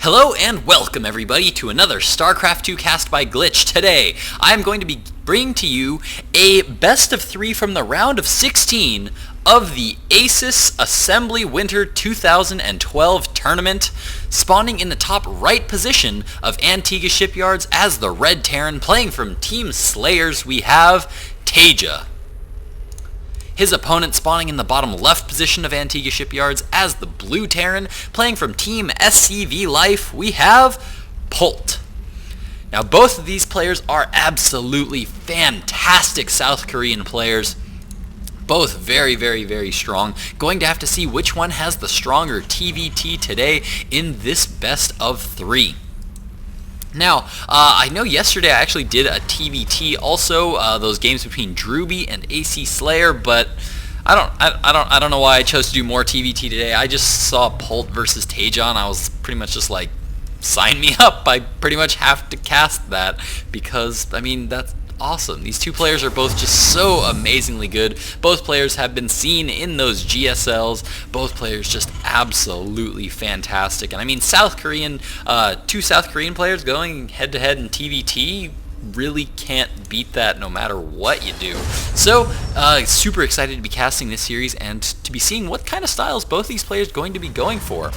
Hello and welcome everybody to another Starcraft 2 cast by Glitch. Today, I'm going to be bringing to you a best of 3 from the round of 16 of the ASUS Assembly Winter 2012 tournament, spawning in the top right position of Antigua Shipyards as the Red Terran. Playing from Team Slayers, we have TaeJa. His opponent spawning in the bottom left position of Antigua Shipyards as the Blue Terran. Playing from Team SCV Life, we have Polt. Now both of these players are absolutely fantastic South Korean players. Both very strong. Going to have to see which one has the stronger TvT today in this best of 3. Now, I know yesterday I actually did a TvT also, those games between Drewby and AC Slayer, but I don't know why I chose to do more TvT today. I just saw Polt versus TaeJa and I was pretty much just like, sign me up. I pretty much have to cast that because, I mean, that's awesome. These two players are both just so amazingly good. Both players have been seen in those GSLs. Both players just absolutely fantastic. And I mean, two South Korean players going head to head in TvT really can't beat that no matter what you do. So, super excited to be casting this series and to be seeing what kind of styles both these players are going to be going for.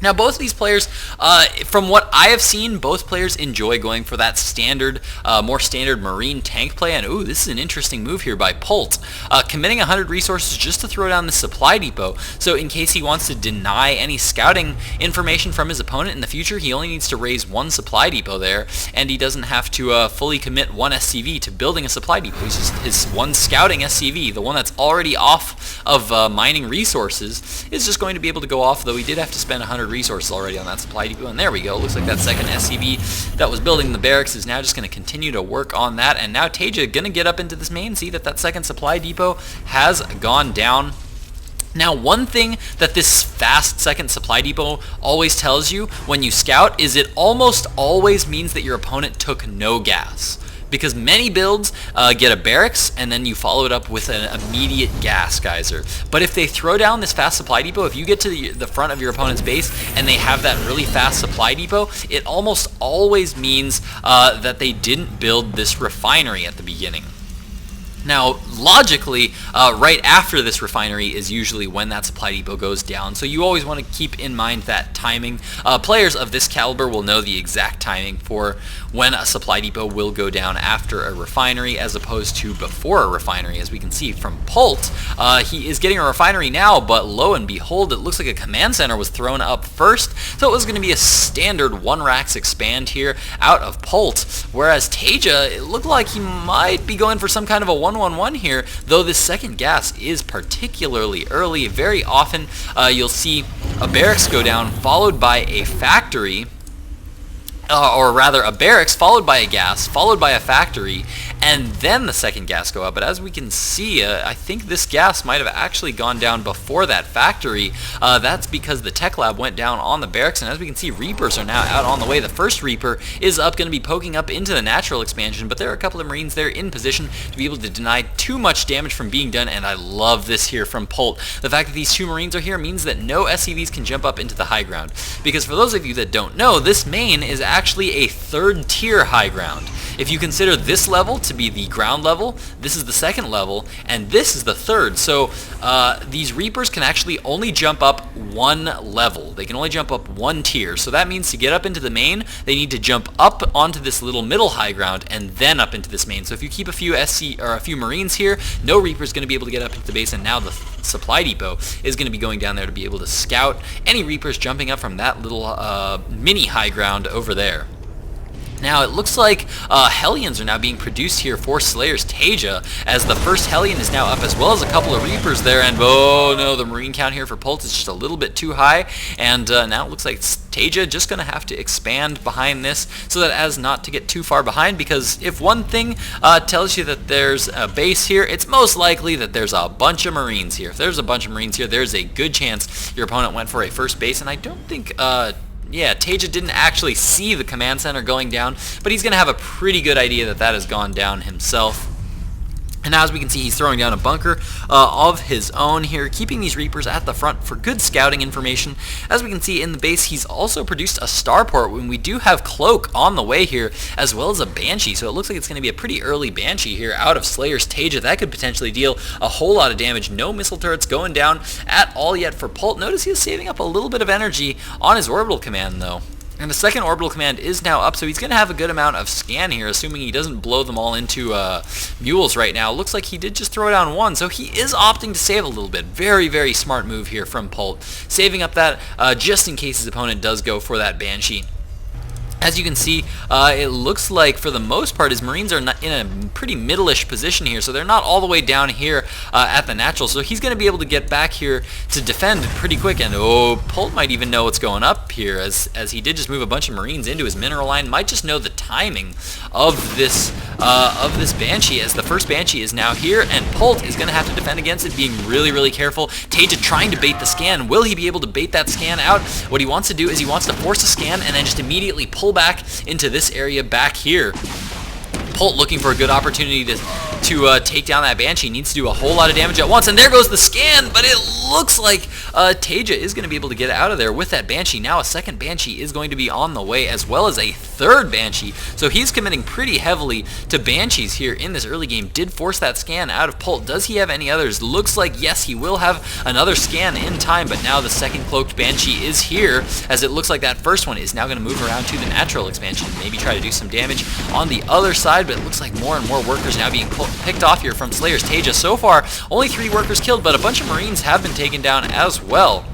Now, both of these players, from what I have seen, both players enjoy going for that standard, more standard Marine tank play. And, ooh, this is an interesting move here by Polt, committing 100 resources just to throw down the supply depot. So in case he wants to deny any scouting information from his opponent in the future, he only needs to raise one supply depot there, and he doesn't have to fully commit one SCV to building a supply depot. He's just his one scouting SCV, the one that's already off of mining resources, is just going to be able to go off, though he did have to spend 100 resources already on that supply depot. And there we go. Looks like that second SCV that was building the barracks is now just going to continue to work on that. And now TaeJa going to get up into this main, see that second supply depot has gone down. Now, one thing that this fast second supply depot always tells you when you scout is it almost always means that your opponent took no gas. Because many builds get a barracks and then you follow it up with an immediate gas geyser. But if they throw down this fast supply depot, if you get to the front of your opponent's base and they have that really fast supply depot, it almost always means that they didn't build this refinery at the beginning. Now, logically, right after this refinery is usually when that supply depot goes down, so you always want to keep in mind that timing. Players of this caliber will know the exact timing for when a supply depot will go down after a refinery as opposed to before a refinery. As we can see from Polt, he is getting a refinery now, but lo and behold, it looks like a command center was thrown up first, so it was going to be a standard 1 racks expand here out of Polt, whereas TaeJa, it looked like he might be going for some kind of a 1-1-1 here, though this second gas is particularly early. Very often you'll see a barracks go down followed by a factory, or rather a barracks followed by a gas, followed by a factory, and then the second gas go up. But as we can see, I think this gas might have actually gone down before that factory. That's because the tech lab went down on the barracks, and as we can see, Reapers are now out on the way. The first Reaper is up, going to be poking up into the natural expansion, but there are a couple of Marines there in position to be able to deny too much damage from being done, and I love this here from Polt. The fact that these two Marines are here means that no SCVs can jump up into the high ground, because for those of you that don't know, this main is actually a 3rd tier high ground. If you consider this level to be the ground level, this is the 2nd level, and this is the 3rd. So these Reapers can actually only jump up 1 level. They can only jump up 1 tier. So that means to get up into the main, they need to jump up onto this little middle high ground and then up into this main. So if you keep a few a few Marines here, no Reaper is going to be able to get up into the base, and now the supply depot is going to be going down there to be able to scout any Reapers jumping up from that little mini high ground over there. Now, it looks like Hellions are now being produced here for Slayer's TaeJa, as the first Hellion is now up, as well as a couple of Reapers there, and oh no, the Marine count here for Polt is just a little bit too high, and now it looks like TaeJa just going to have to expand behind this so that as not to get too far behind, because if one thing tells you that there's a base here, it's most likely that there's a bunch of Marines here. If there's a bunch of Marines here, there's a good chance your opponent went for a first base, and I don't think yeah, TaeJa didn't actually see the command center going down, but he's going to have a pretty good idea that that has gone down himself. And now, as we can see, he's throwing down a bunker of his own here, keeping these Reapers at the front for good scouting information. As we can see in the base, he's also produced a starport when we do have Cloak on the way here, as well as a Banshee. So it looks like it's going to be a pretty early Banshee here out of Slayer's TaeJa. That could potentially deal a whole lot of damage. No missile turrets going down at all yet for Polt. Notice he is saving up a little bit of energy on his orbital command, though. And the second orbital command is now up, so he's going to have a good amount of scan here, assuming he doesn't blow them all into mules right now. Looks like he did just throw down one, so he is opting to save a little bit. Very, very smart move here from Polt, saving up that just in case his opponent does go for that Banshee. As you can see, it looks like for the most part his Marines are in a pretty middle-ish position here, so they're not all the way down here at the natural, so he's going to be able to get back here to defend pretty quick. And Polt might even know what's going up here, as he did just move a bunch of Marines into his mineral line. Might just know the timing of this Banshee, as the first Banshee is now here, and Polt is going to have to defend against it, being really, really careful. TaeJa trying to bait the scan. Will he be able to bait that scan out? What he wants to do is he wants to force a scan and then just immediately pull back into this area back here. Polt looking for a good opportunity to take down that Banshee. Needs to do a whole lot of damage at once, and there goes the scan, but it looks like TaeJa is going to be able to get out of there with that Banshee. Now a second Banshee is going to be on the way, as well as a third Banshee, so he's committing pretty heavily to Banshees here in this early game. Did force that scan out of Polt. Does he have any others? Looks like yes, he will have another scan in time, but now the second cloaked Banshee is here, as it looks like that first one is now going to move around to the natural expansion, maybe try to do some damage on the other side, but it looks like more and more workers now being picked off here from Slayer's TaeJa. So far, only 3 workers killed, but a bunch of Marines have been taken down as well.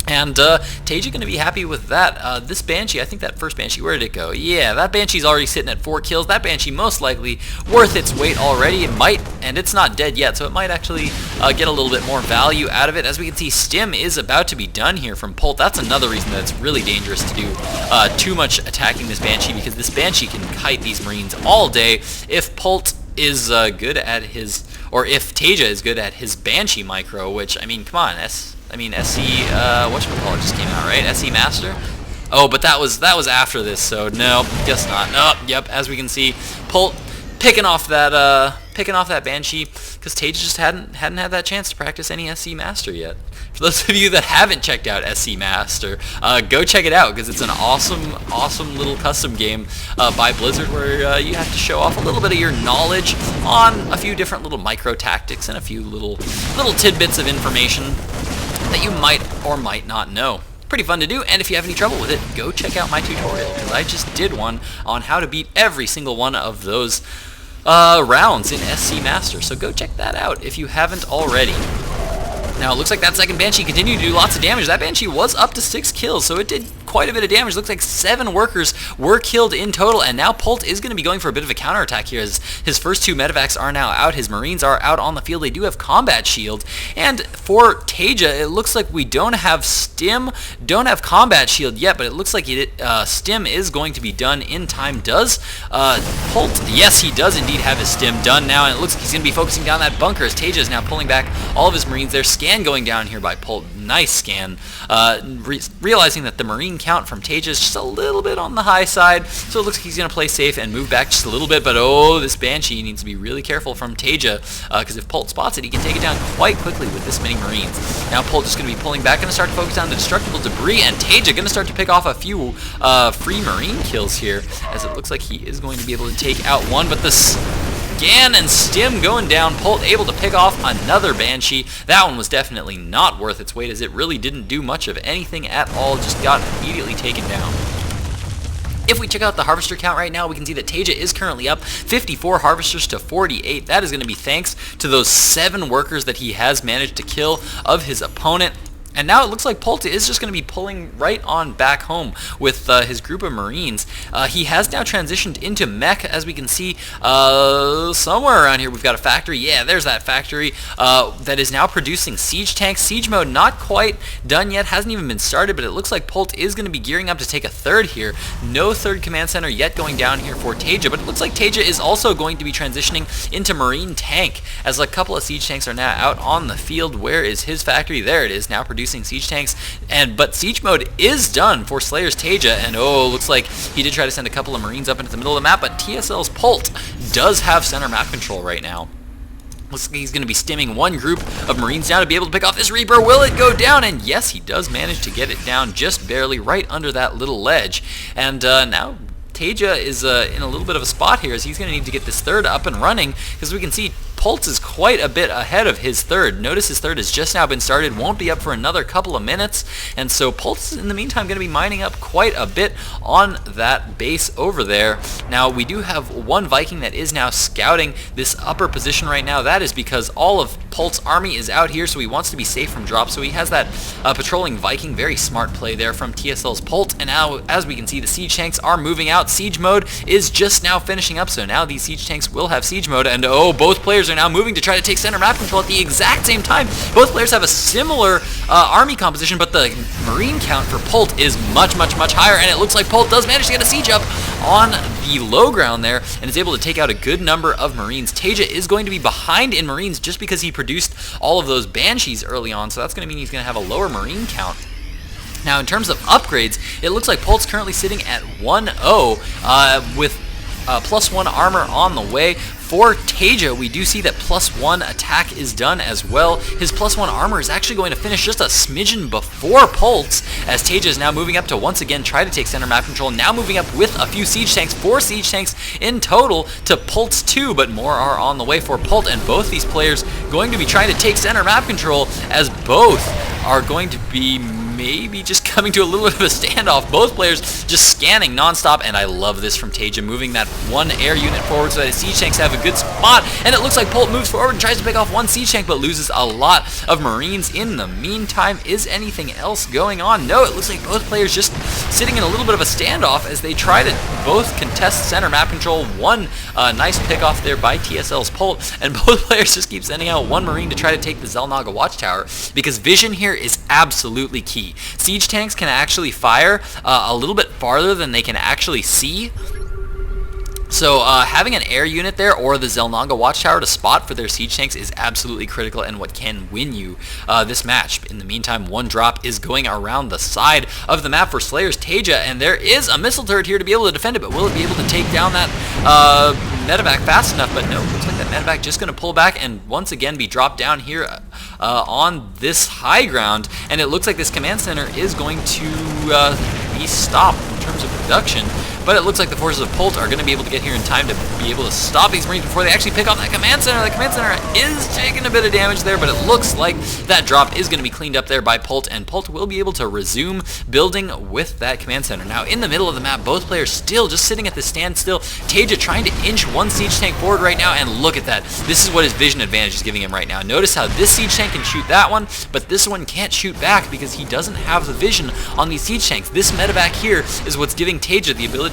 And TaeJa going to be happy with that. This Banshee, I think that first Banshee, where did it go? Yeah, that Banshee's already sitting at 4 kills. That Banshee most likely worth its weight already. It might, and it's not dead yet, so it might actually get a little bit more value out of it. As we can see, Stim is about to be done here from Polt. That's another reason that it's really dangerous to do too much attacking this Banshee, because this Banshee can kite these Marines all day. If Polt is good at his, or if TaeJa is good at his Banshee micro, which, I mean, come on, SC, whatchamacallit just came out, right? SC Master? Oh, but that was after this, so no, guess not. Oh, yep, as we can see, Polt picking off that Banshee, because TaeJa just hadn't had that chance to practice any SC Master yet. For those of you that haven't checked out SC Master, go check it out, because it's an awesome little custom game by Blizzard, where you have to show off a little bit of your knowledge on a few different little micro tactics and a few little tidbits of information that you might or might not know. Pretty fun to do, and if you have any trouble with it, go check out my tutorial, because I just did one on how to beat every single one of those rounds in SC Master, so go check that out if you haven't already. Now, it looks like that second Banshee continued to do lots of damage. That Banshee was up to 6 kills, so it did quite a bit of damage. Looks like 7 workers were killed in total, and now Polt is going to be going for a bit of a counterattack here, as his first 2 medevacs are now out. His Marines are out on the field. They do have combat shield, and for TaeJa, it looks like we don't have Stim, don't have combat shield yet, but it looks like Stim is going to be done in time. Does Polt? Yes, he does indeed have his Stim done now, and it looks like he's going to be focusing down that bunker, as TaeJa is now pulling back all of his Marines. There's scan going down here by Polt. Nice scan. Realizing that the Marine count from TaeJa is just a little bit on the high side, so it looks like he's going to play safe and move back just a little bit, but oh, this Banshee needs to be really careful from TaeJa, because if Polt spots it, he can take it down quite quickly with this many Marines. Now Polt just going to be pulling back, going to start to focus on the destructible debris, and TaeJa going to start to pick off a few free Marine kills here, as it looks like he is going to be able to take out one, but this Scan and Stim going down. Polt able to pick off another Banshee. That one was definitely not worth its weight, as it really didn't do much of anything at all, just got immediately taken down. If we check out the Harvester count right now, we can see that TaeJa is currently up 54 Harvesters to 48. That is going to be thanks to those 7 workers that he has managed to kill of his opponent. And now it looks like Polt is just going to be pulling right on back home with his group of Marines. He has now transitioned into mech, as we can see somewhere around here. We've got a factory. Yeah, there's that factory that is now producing siege tanks. Siege mode not quite done yet, hasn't even been started, but it looks like Polt is going to be gearing up to take a third here. No third command center yet going down here for TaeJa, but it looks like TaeJa is also going to be transitioning into Marine tank, as a couple of siege tanks are now out on the field. Where is his factory? There it is, now producing producing siege tanks, but siege mode is done for Slayer's TaeJa, and looks like he did try to send a couple of Marines up into the middle of the map, but TSL's Polt does have center map control right now. Looks like he's going to be stimming one group of Marines down to be able to pick off this Reaper. Will it go down? And yes, he does manage to get it down just barely right under that little ledge. And now TaeJa is in a little bit of a spot here, as he's going to need to get this third up and running, because we can see Polt is quite a bit ahead of his third. Notice his third has just now been started, won't be up for another couple of minutes, and so Polt's in the meantime going to be mining up quite a bit on that base over there. Now we do have one Viking that is now scouting this upper position right now. That is because all of Polt's army is out here, so he wants to be safe from drops, so he has that patrolling Viking. Very smart play there from TSL's Polt, and now as we can see, the siege tanks are moving out. Siege mode is just now finishing up, so now these siege tanks will have siege mode, and both players are now moving to try to take center map control at the exact same time. Both players have a similar army composition, but the Marine count for Polt is much higher, and it looks like Polt does manage to get a siege up on the low ground there and is able to take out a good number of Marines. TaeJa is going to be behind in Marines just because he produced all of those Banshees early on, so that's going to mean he's going to have a lower Marine count. Now, in terms of upgrades, it looks like Polt's currently sitting at 1-0 with +1 armor on the way. For TaeJa, we do see that +1 attack is done as well. His +1 armor is actually going to finish just a smidgen before Polt's, as TaeJa is now moving up to once again try to take center map control, now moving up with a few siege tanks, 4 siege tanks in total to Polt's 2, but more are on the way for Polt, and both these players going to be trying to take center map control, as both are going to be maybe just coming to a little bit of a standoff. Both players just scanning nonstop, and I love this from TaeJa, moving that one air unit forward so that his siege tanks have a good spot, and it looks like Polt moves forward and tries to pick off one siege tank, but loses a lot of Marines in the meantime. Is anything else going on? No, it looks like both players just sitting in a little bit of a standoff as they try to both contest center map control. One nice pick off there by TSL's Polt, and both players just keep sending out one Marine to try to take the Xel'Naga Watchtower, because vision here is absolutely key. Siege tanks can actually fire a little bit farther than they can actually see. So having an air unit there or the Xel'Naga Watchtower to spot for their siege tanks is absolutely critical and what can win you this match. In the meantime, one drop is going around the side of the map for Slayer's TaeJa, and there is a missile turret here to be able to defend it, but will it be able to take down that medevac fast enough? But no, looks like that medevac just going to pull back and once again be dropped down here on this high ground, and it looks like this command center is going to be stopped in terms of production. But it looks like the forces of Polt are going to be able to get here in time to be able to stop these Marines before they actually pick off that command center. The command center is taking a bit of damage there, but it looks like that drop is going to be cleaned up there by Polt, and Polt will be able to resume building with that command center. Now, in the middle of the map, both players still just sitting at the standstill. TaeJa trying to inch one siege tank forward right now, and look at that. This is what his vision advantage is giving him right now. Notice how this siege tank can shoot that one, but this one can't shoot back because he doesn't have the vision on these siege tanks. This medevac here is what's giving TaeJa the ability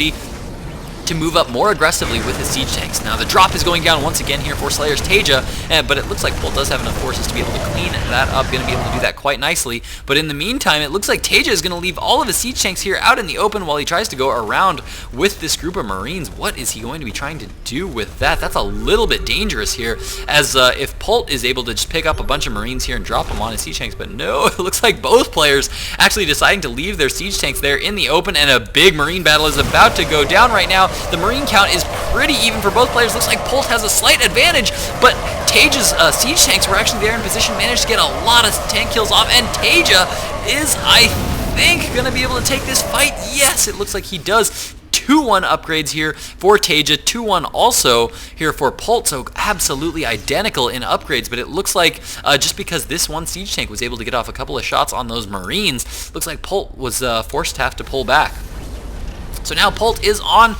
to move up more aggressively with his siege tanks. Now the drop is going down once again here for Slayer's TaeJa, but it looks like Polt does have enough forces to be able to clean that up, going to be able to do that quite nicely. But in the meantime, it looks like TaeJa is going to leave all of his siege tanks here out in the open while he tries to go around with this group of Marines. What is he going to be trying to do with that? That's a little bit dangerous here, as if Polt is able to just pick up a bunch of Marines here and drop them on his siege tanks, but no, it looks like both players actually deciding to leave their siege tanks there in the open, and a big Marine battle is about to go down right now. The Marine count is pretty even for both players. Looks like Polt has a slight advantage, but TaeJa's siege tanks were actually there in position, managed to get a lot of tank kills off, and TaeJa is, I think, going to be able to take this fight. Yes, it looks like he does. 2-1 upgrades here for TaeJa, 2-1 also here for Polt, so absolutely identical in upgrades, but it looks like just because this one siege tank was able to get off a couple of shots on those Marines, looks like Polt was forced to have to pull back. So now Polt is on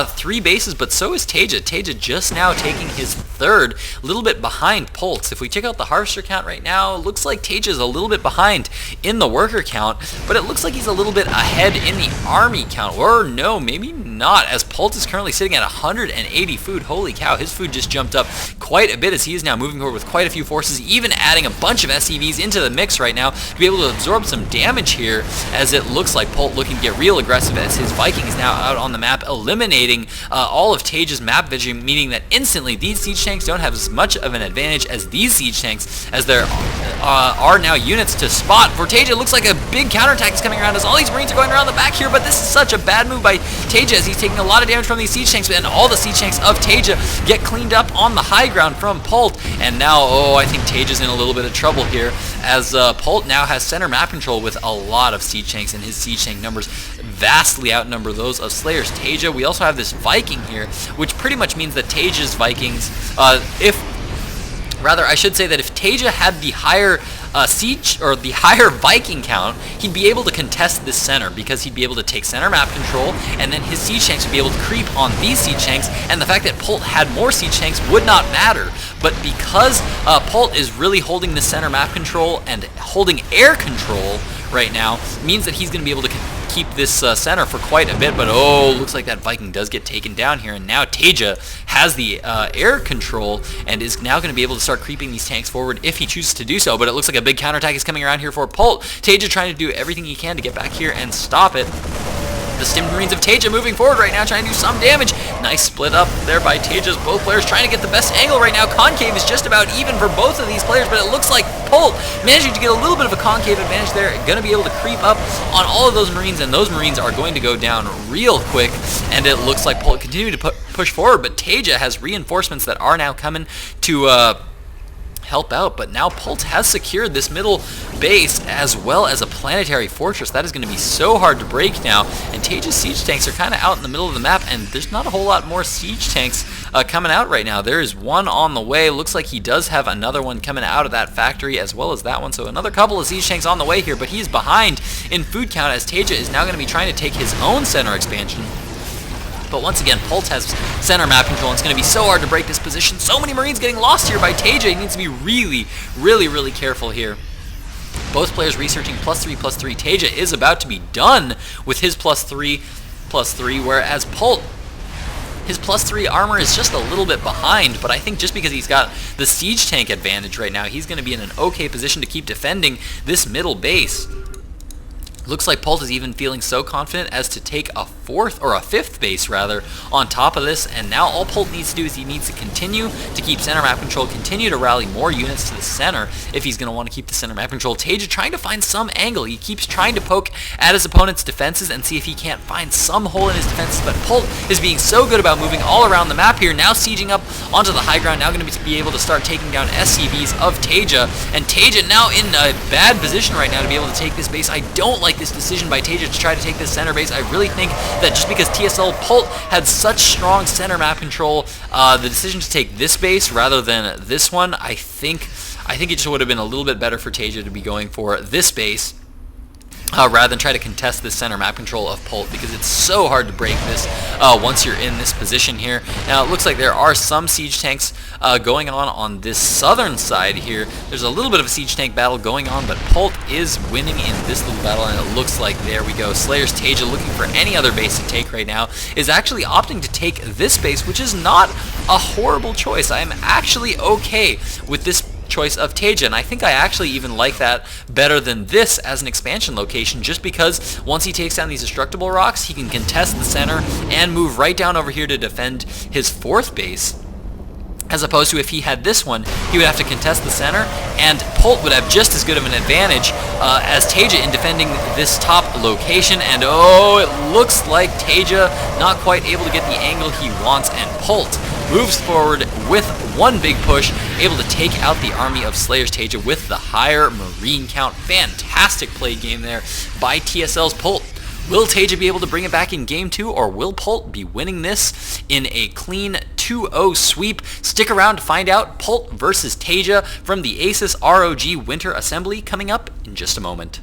3 bases, but so is TaeJa. TaeJa just now taking his third, a little bit behind Polt. If we check out the harvester count right now, it looks like TaeJa is a little bit behind in the worker count, but it looks like he's a little bit ahead in the army count. Or no, maybe not, as Polt is currently sitting at 180 food. Holy cow, his food just jumped up quite a bit as he is now moving forward with quite a few forces, even adding a bunch of SCVs into the mix right now to be able to absorb some damage here, as it looks like Polt looking to get real aggressive as his Viking is now out on the map, eliminating all of TaeJa's map vision, meaning that instantly these siege tanks don't have as much of an advantage as these siege tanks, as there are now units to spot. For TaeJa, it looks like a big counterattack is coming around as all these Marines are going around the back here, but this is such a bad move by TaeJa as he's taking a lot of damage from these siege tanks, and all the siege tanks of TaeJa get cleaned up on the high ground from Polt. And now, I think TaeJa's in a little bit of trouble here, as Polt now has center map control with a lot of siege tanks, and his siege tank numbers vastly outnumber those of Slayer's TaeJa. We also have this Viking here, which pretty much means that TaeJa's Vikings, I should say that if TaeJa had the higher siege or the higher Viking count, he'd be able to contest this center because he'd be able to take center map control, and then his siege tanks would be able to creep on these siege tanks, and the fact that Polt had more siege tanks would not matter. But because Polt is really holding the center map control and holding air control right now, means that he's going to be able to keep this center for quite a bit. But looks like that Viking does get taken down here, and now TaeJa has the air control and is now going to be able to start creeping these tanks forward if he chooses to do so. But it looks like a big counterattack is coming around here for Polt. TaeJa trying to do everything he can to get back here and stop it. The Stimmed Marines of TaeJa moving forward right now, trying to do some damage. Nice split up there by TaeJa's both players, trying to get the best angle right now. Concave is just about even for both of these players, but it looks like Polt managing to get a little bit of a concave advantage there. Going to be able to creep up on all of those Marines, and those Marines are going to go down real quick, and it looks like Polt continuing to push forward, but TaeJa has reinforcements that are now coming to help out. But now Polt has secured this middle base as well as a planetary fortress. That is going to be so hard to break now, and TaeJa's siege tanks are kind of out in the middle of the map, and there's not a whole lot more siege tanks coming out right now. There is one on the way. Looks like he does have another one coming out of that factory as well as that one, so another couple of siege tanks on the way here, but he's behind in food count as TaeJa is now going to be trying to take his own center expansion. But once again, Polt has center map control, and it's going to be so hard to break this position. So many Marines getting lost here by TaeJa. He needs to be really careful here. Both players researching +3/+3. TaeJa is about to be done with his +3/+3, whereas Polt, his +3 armor is just a little bit behind, but I think just because he's got the siege tank advantage right now, he's going to be in an okay position to keep defending this middle base. Looks like Polt is even feeling so confident as to take a fifth base rather on top of this, and now all Polt needs to do is he needs to continue to keep center map control, continue to rally more units to the center if he's going to want to keep the center map control. TaeJa trying to find some angle. He keeps trying to poke at his opponent's defenses and see if he can't find some hole in his defenses, but Polt is being so good about moving all around the map here, now sieging up onto the high ground, now going to be able to start taking down SCVs of TaeJa, and TaeJa now in a bad position right now to be able to take this base. I don't like this decision by TaeJa to try to take this center base. I really think that just because TSL Polt had such strong center map control, the decision to take this base rather than this one, I think it just would have been a little bit better for TaeJa to be going for this base rather than try to contest this center map control of Polt, because it's so hard to break this once you're in this position here. Now it looks like there are some siege tanks going on this southern side here. There's a little bit of a siege tank battle going on, but Polt is winning in this little battle, and it looks like, there we go, Slayer's TaeJa, looking for any other base to take right now, is actually opting to take this base, which is not a horrible choice. I am actually okay with this choice of TaeJa, and I think I actually even like that better than this as an expansion location, just because once he takes down these destructible rocks, he can contest the center and move right down over here to defend his fourth base, as opposed to if he had this one, he would have to contest the center, and Polt would have just as good of an advantage as TaeJa in defending this top location. And it looks like TaeJa not quite able to get the angle he wants, and Polt moves forward with one big push, able to take out the army of Slayer's TaeJa with the higher Marine count. Fantastic play game there by TSL's Polt. Will TaeJa be able to bring it back in Game 2, or will Polt be winning this in a clean 2-0 sweep? Stick around to find out. Polt versus TaeJa from the Asus ROG Winter Assembly coming up in just a moment.